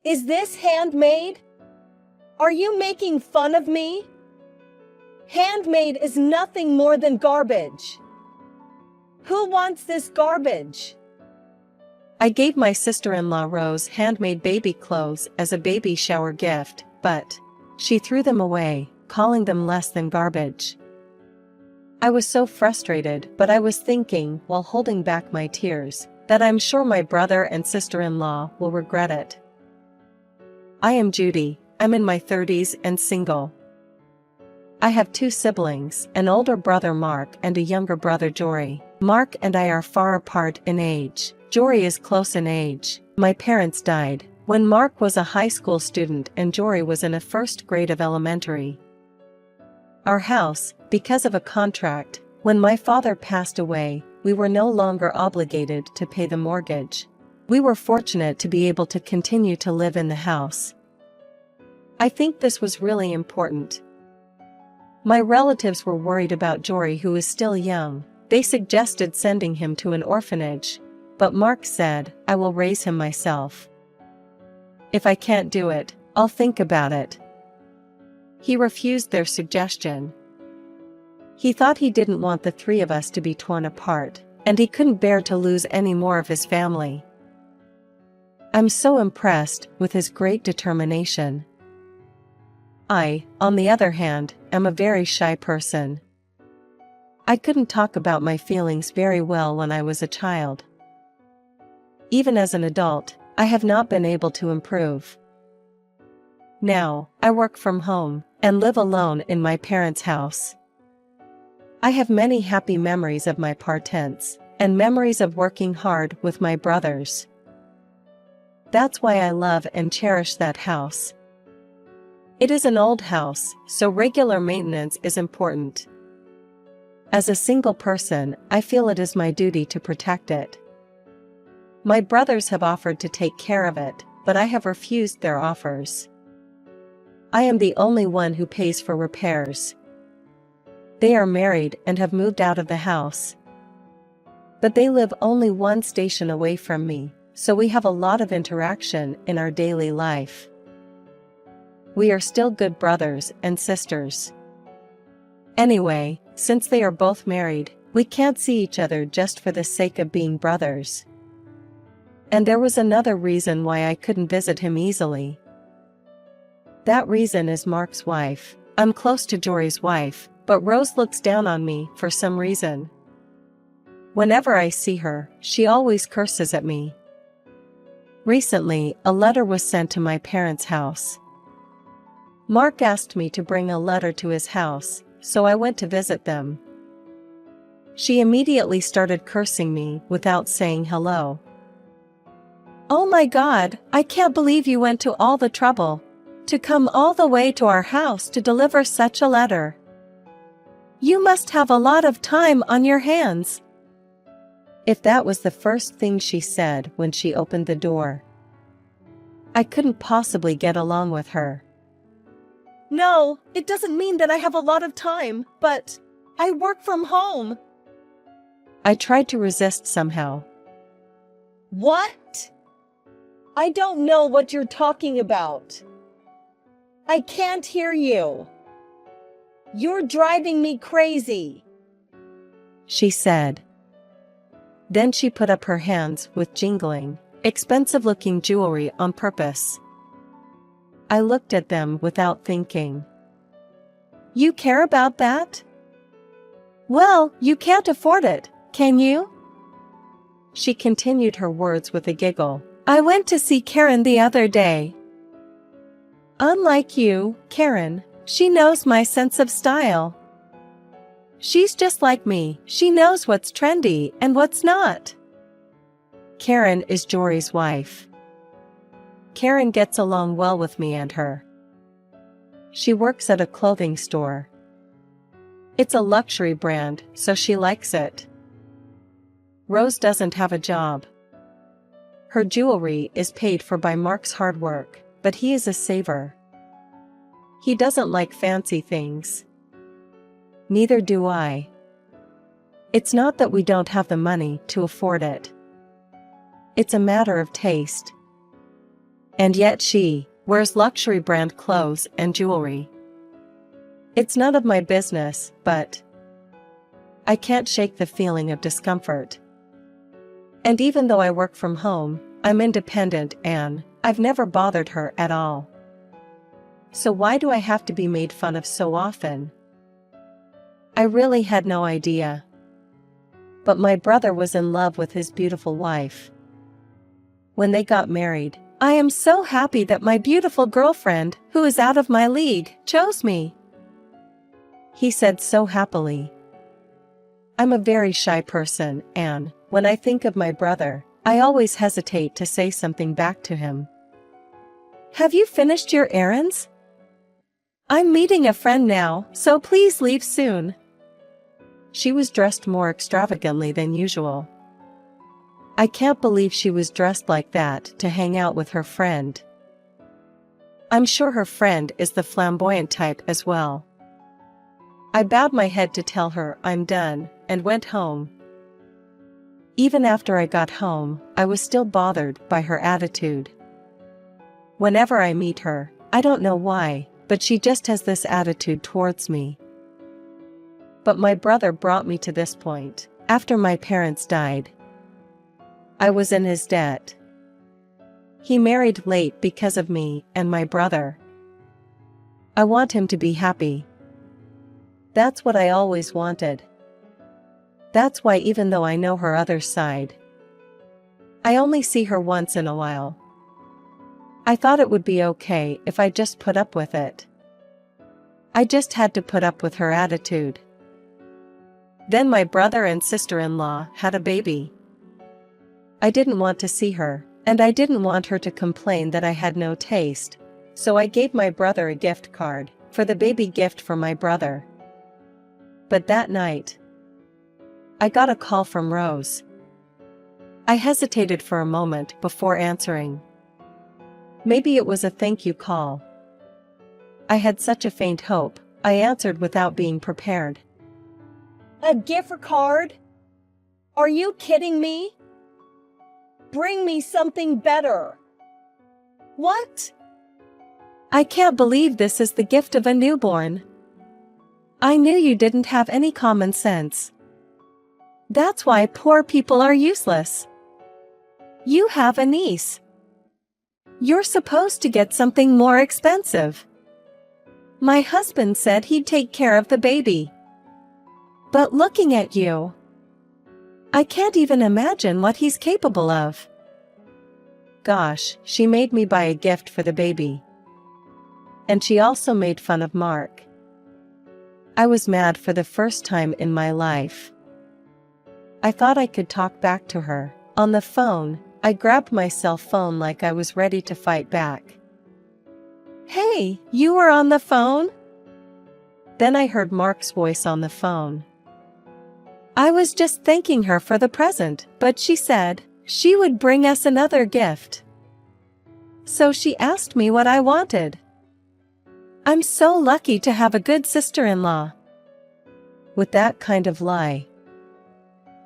Is this handmade? Are you making fun of me? Handmade is nothing more than garbage. Who wants this garbage? I gave my sister-in-law Rose handmade baby clothes as a baby shower gift, but she threw them away, calling them less than garbage. I was so frustrated, but I was thinking, while holding back my tears, that I'm sure my brother and sister-in-law will regret it. I am Judy. I'm in my 30s and single. I have 2 siblings, an older brother Mark and a younger brother Jory. Mark and I are far apart in age. Jory is close in age. My parents died when Mark was a high school student and Jory was in a first grade of elementary. Our house, because of a contract, when my father passed away, we were no longer obligated to pay the mortgage. We were fortunate to be able to continue to live in the house. I think this was really important. My relatives were worried about Jory, who is still young. They suggested sending him to an orphanage, but Mark said, "I will raise him myself. If I can't do it, I'll think about it." He refused their suggestion. He thought he didn't want the 3 of us to be torn apart, and he couldn't bear to lose any more of his family. I'm so impressed with his great determination. I, on the other hand, am a very shy person. I couldn't talk about my feelings very well when I was a child. Even as an adult, I have not been able to improve. Now, I work from home and live alone in my parents' house. I have many happy memories of my parents and memories of working hard with my brothers. That's why I love and cherish that house. It is an old house, so regular maintenance is important. As a single person, I feel it is my duty to protect it. My brothers have offered to take care of it, but I have refused their offers. I am the only one who pays for repairs. They are married and have moved out of the house. But they live only 1 station away from me, so we have a lot of interaction in our daily life. We are still good brothers and sisters. Anyway, since they are both married, we can't see each other just for the sake of being brothers. And there was another reason why I couldn't visit him easily. That reason is Mark's wife. I'm close to Jory's wife, but Rose looks down on me for some reason. Whenever I see her, she always curses at me. Recently, a letter was sent to my parents' house. Mark asked me to bring a letter to his house, so I went to visit them. She immediately started cursing me without saying hello. "Oh my God, I can't believe you went to all the trouble to come all the way to our house to deliver such a letter. You must have a lot of time on your hands." If that was the first thing she said when she opened the door, I couldn't possibly get along with her. No, it doesn't mean that I have a lot of time, but I work from home. I tried to resist somehow. What? I don't know what you're talking about. I can't hear you. You're driving me crazy, she said. Then she put up her hands with jingling, expensive-looking jewelry on purpose. I looked at them without thinking. You care about that? Well, you can't afford it, can you? She continued her words with a giggle. I went to see Karen the other day. Unlike you, Karen, she knows my sense of style. She's just like me, she knows what's trendy and what's not. Karen is Jory's wife. Karen gets along well with me and her. She works at a clothing store. It's a luxury brand, so she likes it. Rose doesn't have a job. Her jewelry is paid for by Mark's hard work, but he is a saver. He doesn't like fancy things. Neither do I. It's not that we don't have the money to afford it. It's a matter of taste. And yet she wears luxury brand clothes and jewelry. It's none of my business, but I can't shake the feeling of discomfort. And even though I work from home, I'm independent and I've never bothered her at all. So why do I have to be made fun of so often? I really had no idea. But my brother was in love with his beautiful wife. When they got married, I am so happy that my beautiful girlfriend, who is out of my league, chose me, he said so happily. I'm a very shy person, and when I think of my brother, I always hesitate to say something back to him. Have you finished your errands? I'm meeting a friend now, so please leave soon. She was dressed more extravagantly than usual. I can't believe she was dressed like that to hang out with her friend. I'm sure her friend is the flamboyant type as well. I bowed my head to tell her I'm done, and went home. Even after I got home, I was still bothered by her attitude. Whenever I meet her, I don't know why, but she just has this attitude towards me. But my brother brought me to this point. After my parents died, I was in his debt. He married late because of me and my brother. I want him to be happy. That's what I always wanted. That's why even though I know her other side, I only see her once in a while. I thought it would be okay if I just put up with it. I just had to put up with her attitude. Then my brother and sister-in-law had a baby. I didn't want to see her, and I didn't want her to complain that I had no taste, so I gave my brother a gift card for the baby gift for my brother. But that night, I got a call from Rose. I hesitated for a moment before answering. Maybe it was a thank you call. I had such a faint hope, I answered without being prepared. A gift card? Are you kidding me? Bring me something better. What? I can't believe this is the gift of a newborn. I knew you didn't have any common sense. That's why poor people are useless. You have a niece. You're supposed to get something more expensive. My husband said he'd take care of the baby. But looking at you, I can't even imagine what he's capable of. Gosh, she made me buy a gift for the baby. And she also made fun of Mark. I was mad for the first time in my life. I thought I could talk back to her. On the phone, I grabbed my cell phone like I was ready to fight back. Hey, you were on the phone? Then I heard Mark's voice on the phone. I was just thanking her for the present, but she said she would bring us another gift. So she asked me what I wanted. I'm so lucky to have a good sister-in-law. With that kind of lie,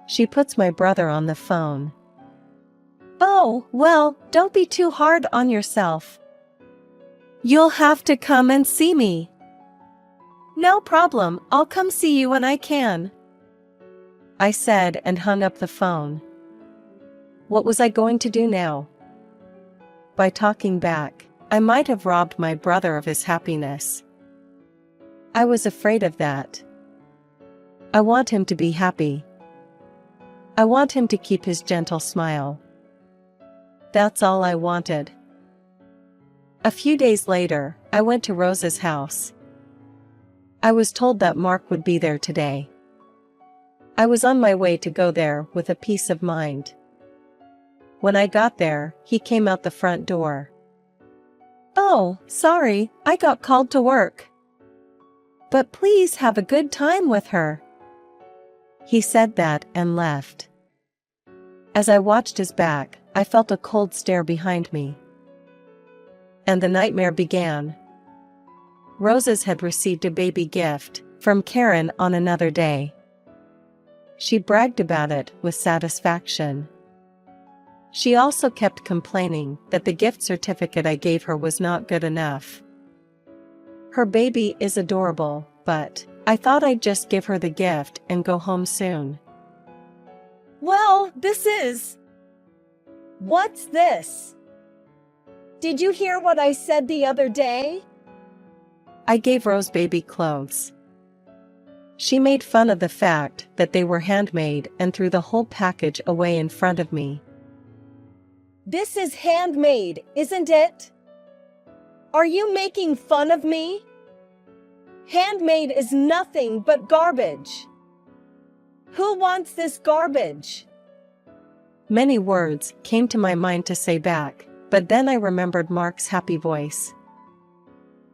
she puts my brother on the phone. Oh, well, don't be too hard on yourself. You'll have to come and see me. No problem, I'll come see you when I can, I said and hung up the phone. What was I going to do now? By talking back, I might have robbed my brother of his happiness. I was afraid of that. I want him to be happy. I want him to keep his gentle smile. That's all I wanted. A few days later, I went to Rose's house. I was told that Mark would be there today. I was on my way to go there with a peace of mind. When I got there, he came out the front door. Oh, sorry, I got called to work. But please have a good time with her. He said that and left. As I watched his back, I felt a cold stare behind me. And the nightmare began. Roses had received a baby gift from Karen on another day. She bragged about it with satisfaction. She also kept complaining that the gift certificate I gave her was not good enough. Her baby is adorable, but I thought I'd just give her the gift and go home soon. Well, What's this? Did you hear what I said the other day? I gave Rose baby clothes. She made fun of the fact that they were handmade and threw the whole package away in front of me. This is handmade, isn't it? Are you making fun of me? Handmade is nothing but garbage. Who wants this garbage? Many words came to my mind to say back, but then I remembered Mark's happy voice.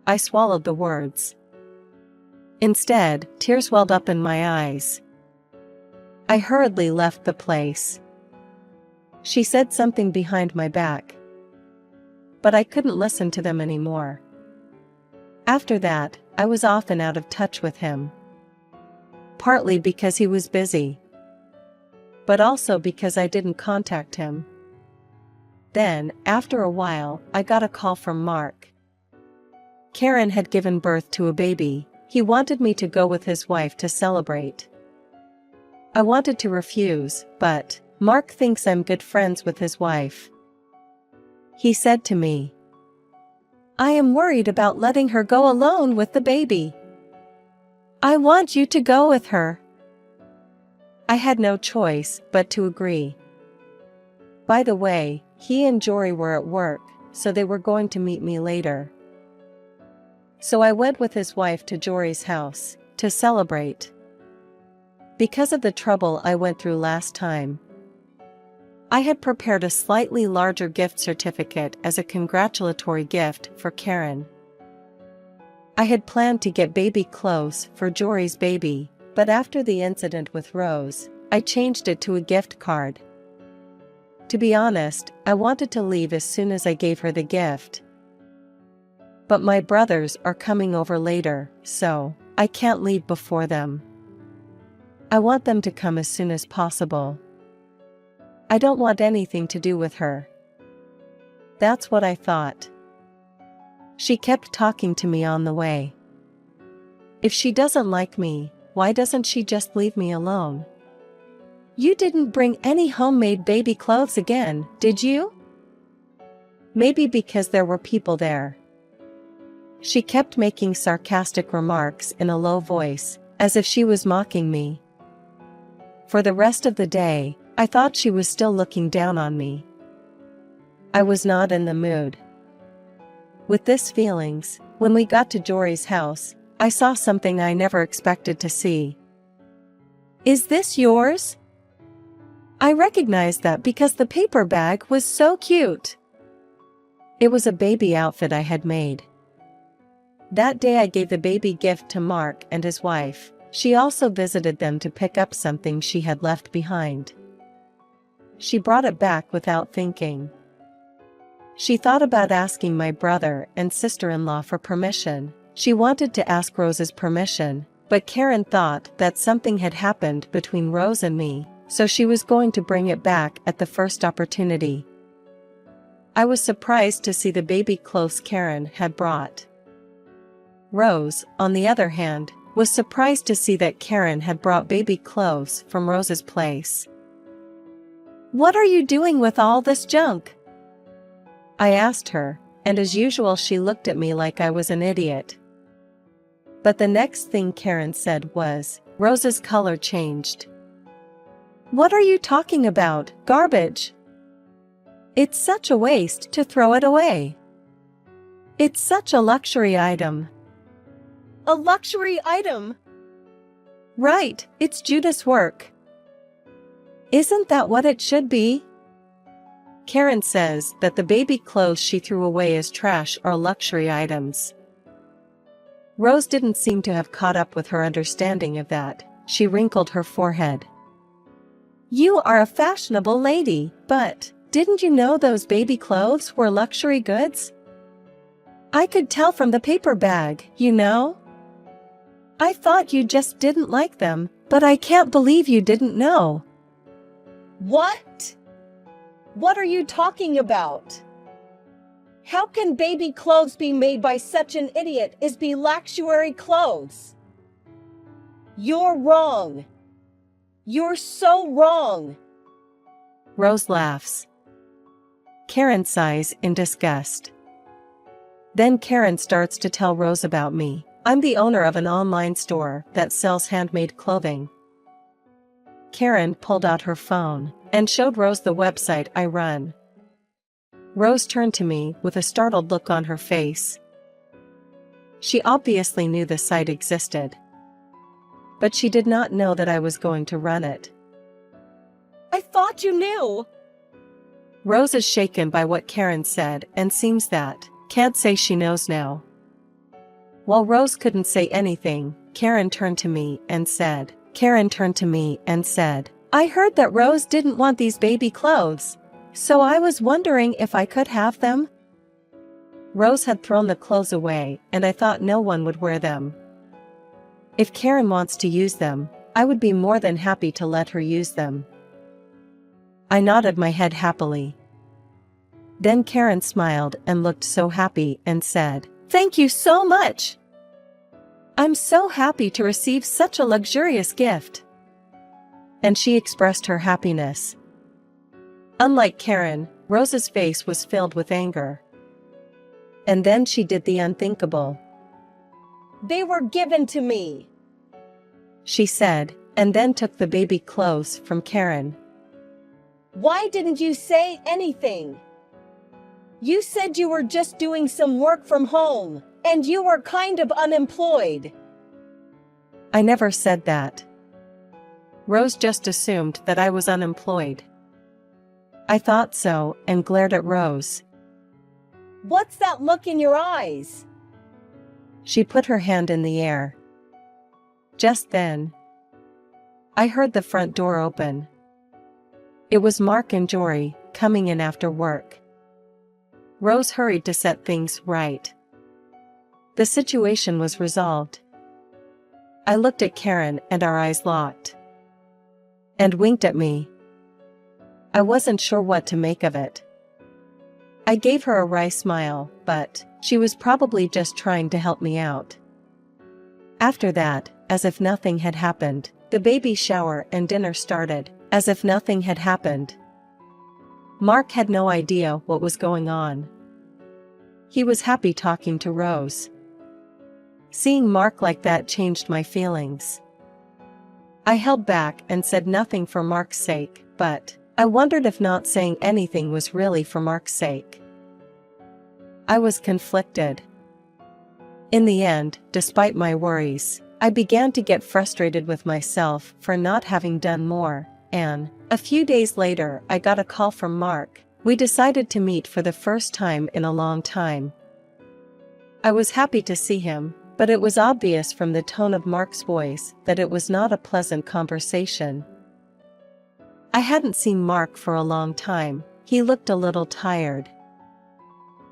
I swallowed the words. Instead, tears welled up in my eyes. I hurriedly left the place. She said something behind my back, but I couldn't listen to them anymore. After that, I was often out of touch with him. Partly because he was busy, but also because I didn't contact him. Then, after a while, I got a call from Mark. Karen had given birth to a baby. He wanted me to go with his wife to celebrate. I wanted to refuse, but Mark thinks I'm good friends with his wife. He said to me, "I am worried about letting her go alone with the baby. I want you to go with her." I had no choice but to agree. By the way, he and Jory were at work, so they were going to meet me later. So I went with his wife to Jory's house to celebrate. Because of the trouble I went through last time, I had prepared a slightly larger gift certificate as a congratulatory gift for Karen. I had planned to get baby clothes for Jory's baby, but after the incident with Rose, I changed it to a gift card. To be honest, I wanted to leave as soon as I gave her the gift. But my brothers are coming over later, so I can't leave before them. I want them to come as soon as possible. I don't want anything to do with her. That's what I thought. She kept talking to me on the way. If she doesn't like me, why doesn't she just leave me alone? You didn't bring any homemade baby clothes again, did you? Maybe because there were people there. She kept making sarcastic remarks in a low voice, as if she was mocking me. For the rest of the day, I thought she was still looking down on me. I was not in the mood. With this feelings, when we got to Jory's house, I saw something I never expected to see. "Is this yours?" I recognized that because the paper bag was so cute. It was a baby outfit I had made. That day I gave the baby gift to Mark and his wife. She also visited them to pick up something she had left behind. She brought it back without thinking. She thought about asking my brother and sister-in-law for permission. She wanted to ask Rose's permission, but Karen thought that something had happened between Rose and me, so she was going to bring it back at the first opportunity. I was surprised to see the baby clothes Karen had brought. Rose, on the other hand, was surprised to see that Karen had brought baby clothes from Rose's place. "What are you doing with all this junk?" I asked her, and as usual she looked at me like I was an idiot. But the next thing Karen said was, Rose's color changed. "What are you talking about? Garbage. It's such a waste to throw it away. It's such a luxury item." A luxury item? Right, it's Judith's work. Isn't that what it should be? Karen says that the baby clothes she threw away as trash are luxury items. Rose didn't seem to have caught up with her understanding of that. She wrinkled her forehead. "You are a fashionable lady, but didn't you know those baby clothes were luxury goods? I could tell from the paper bag, you know. I thought you just didn't like them, but I can't believe you didn't know." What? What are you talking about? How can baby clothes be made by such an idiot as be luxury clothes? You're wrong. You're so wrong. Rose laughs. Karen sighs in disgust. Then Karen starts to tell Rose about me. I'm the owner of an online store that sells handmade clothing. Karen pulled out her phone and showed Rose the website I run. Rose turned to me with a startled look on her face. She obviously knew the site existed, but she did not know that I was going to run it. I thought you knew. Rose is shaken by what Karen said and seems that can't say she knows now. While Rose couldn't say anything, Karen turned to me and said, I heard that Rose didn't want these baby clothes, so I was wondering if I could have them. Rose had thrown the clothes away and I thought no one would wear them. If Karen wants to use them, I would be more than happy to let her use them. I nodded my head happily. Then Karen smiled and looked so happy and said, Thank you so much. I'm so happy to receive such a luxurious gift. And she expressed her happiness. Unlike Karen, Rose's face was filled with anger. And then she did the unthinkable. They were given to me, she said, and then took the baby clothes from Karen. Why didn't you say anything? You said you were just doing some work from home, and you were kind of unemployed. I never said that. Rose just assumed that I was unemployed. I thought so and glared at Rose. What's that look in your eyes? She put her hand in the air. Just then, I heard the front door open. It was Mark and Jory coming in after work. Rose hurried to set things right. The situation was resolved. I looked at Karen and our eyes locked. And winked at me. I wasn't sure what to make of it. I gave her a wry smile, but she was probably just trying to help me out. After that, as if nothing had happened, the baby shower and dinner started, as if nothing had happened. Mark had no idea what was going on. He was happy talking to Rose. Seeing Mark like that changed my feelings. I held back and said nothing for Mark's sake, but I wondered if not saying anything was really for Mark's sake. I was conflicted. In the end, despite my worries, I began to get frustrated with myself for not having done more, and a few days later I got a call from Mark. We decided to meet for the first time in a long time. I was happy to see him, but it was obvious from the tone of Mark's voice that it was not a pleasant conversation. I hadn't seen Mark for a long time. He looked a little tired.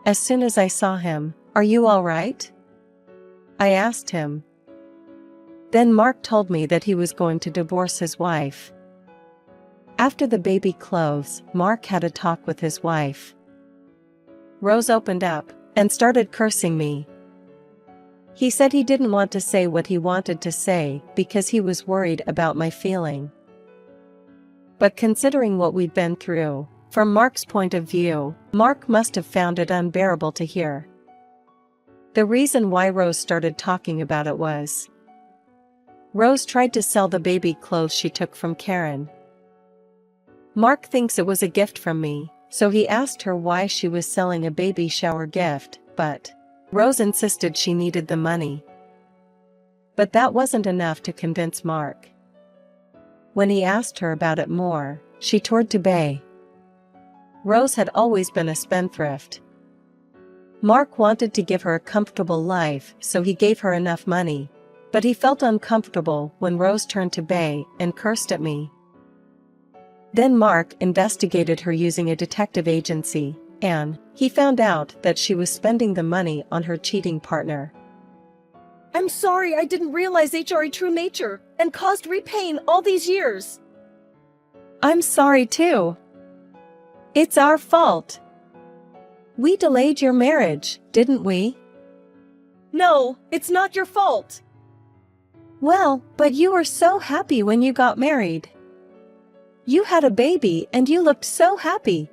As soon as I saw him, "Are you all right?" I asked him. Then Mark told me that he was going to divorce his wife. After the baby clothes, Mark had a talk with his wife. Rose opened up and started cursing me. He said he didn't want to say what he wanted to say because he was worried about my feeling. But considering what we'd been through, from Mark's point of view, Mark must have found it unbearable to hear. The reason why Rose started talking about it was Rose tried to sell the baby clothes she took from Karen. Mark thinks it was a gift from me, so he asked her why she was selling a baby shower gift, but Rose insisted she needed the money. But that wasn't enough to convince Mark. When he asked her about it more, she toured to bay. Rose had always been a spendthrift. Mark wanted to give her a comfortable life, so he gave her enough money, but he felt uncomfortable when Rose turned to bay and cursed at me. Then Mark investigated her using a detective agency, and he found out that she was spending the money on her cheating partner. I'm sorry I didn't realize HRE true nature and caused repain all these years. I'm sorry too. It's our fault. We delayed your marriage, didn't we? No, it's not your fault. Well, but you were so happy when you got married. You had a baby and you looked so happy.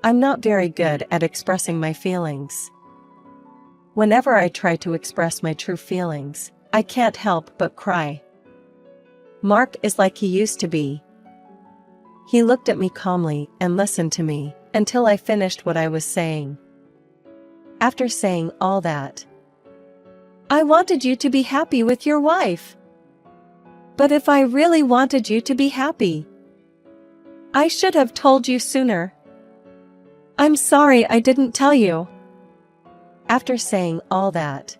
I'm not very good at expressing my feelings. Whenever I try to express my true feelings, I can't help but cry. Mark is like he used to be. He looked at me calmly and listened to me until I finished what I was saying. After saying all that, I wanted you to be happy with your wife. But if I really wanted you to be happy, I should have told you sooner. I'm sorry I didn't tell you. After saying all that,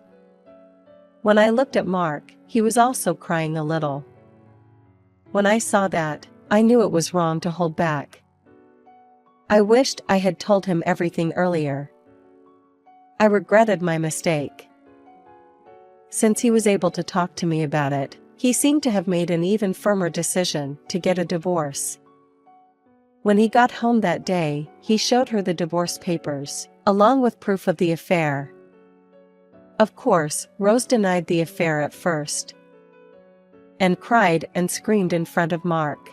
when I looked at Mark, he was also crying a little. When I saw that, I knew it was wrong to hold back. I wished I had told him everything earlier. I regretted my mistake. Since he was able to talk to me about it, he seemed to have made an even firmer decision to get a divorce. When he got home that day, he showed her the divorce papers, along with proof of the affair. Of course, Rose denied the affair at first, and cried and screamed in front of Mark.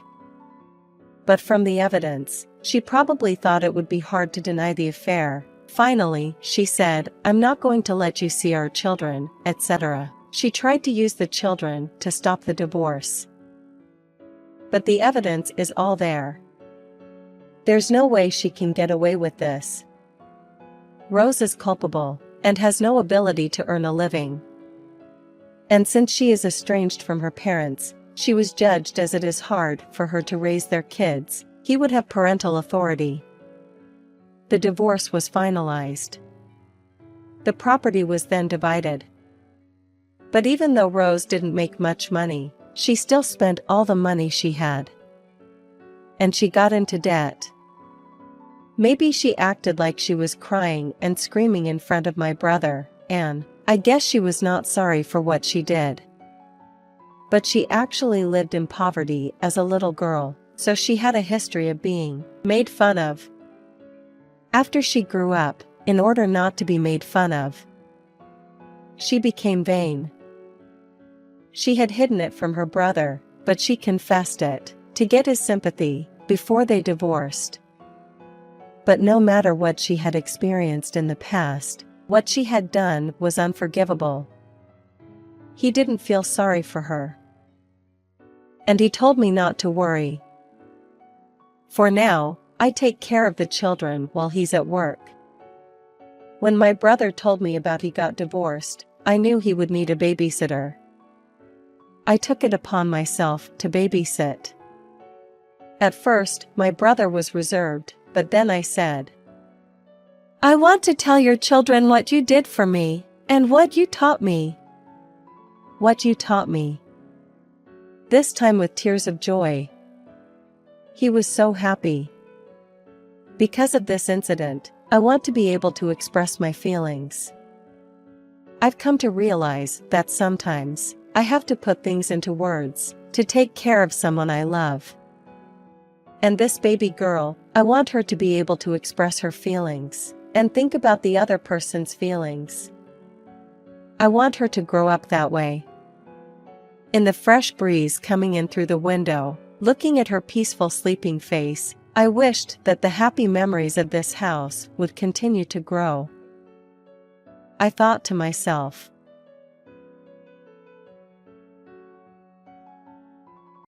But from the evidence, she probably thought it would be hard to deny the affair. Finally, she said, "I'm not going to let you see our children," etc. She tried to use the children to stop the divorce. But the evidence is all there. There's no way she can get away with this. Rose is culpable and has no ability to earn a living. And since she is estranged from her parents, she was judged as it is hard for her to raise their kids. He would have parental authority. The divorce was finalized. The property was then divided. But even though Rose didn't make much money, she still spent all the money she had. And she got into debt. Maybe she acted like she was crying and screaming in front of my brother, and I guess she was not sorry for what she did. But she actually lived in poverty as a little girl, so she had a history of being made fun of. After she grew up, in order not to be made fun of, she became vain. She had hidden it from her brother, but she confessed it to get his sympathy before they divorced. But no matter what she had experienced in the past, what she had done was unforgivable. He didn't feel sorry for her. And he told me not to worry. For now, I take care of the children while he's at work. When my brother told me about he got divorced, I knew he would need a babysitter. I took it upon myself to babysit. At first, my brother was reserved, but then I said, "I want to tell your children what you did for me, and what you taught me." What you taught me. This time with tears of joy. He was so happy. Because of this incident, I want to be able to express my feelings. I've come to realize that sometimes I have to put things into words to take care of someone I love. And this baby girl, I want her to be able to express her feelings and think about the other person's feelings. I want her to grow up that way. In the fresh breeze coming in through the window, looking at her peaceful sleeping face, I wished that the happy memories of this house would continue to grow. I thought to myself,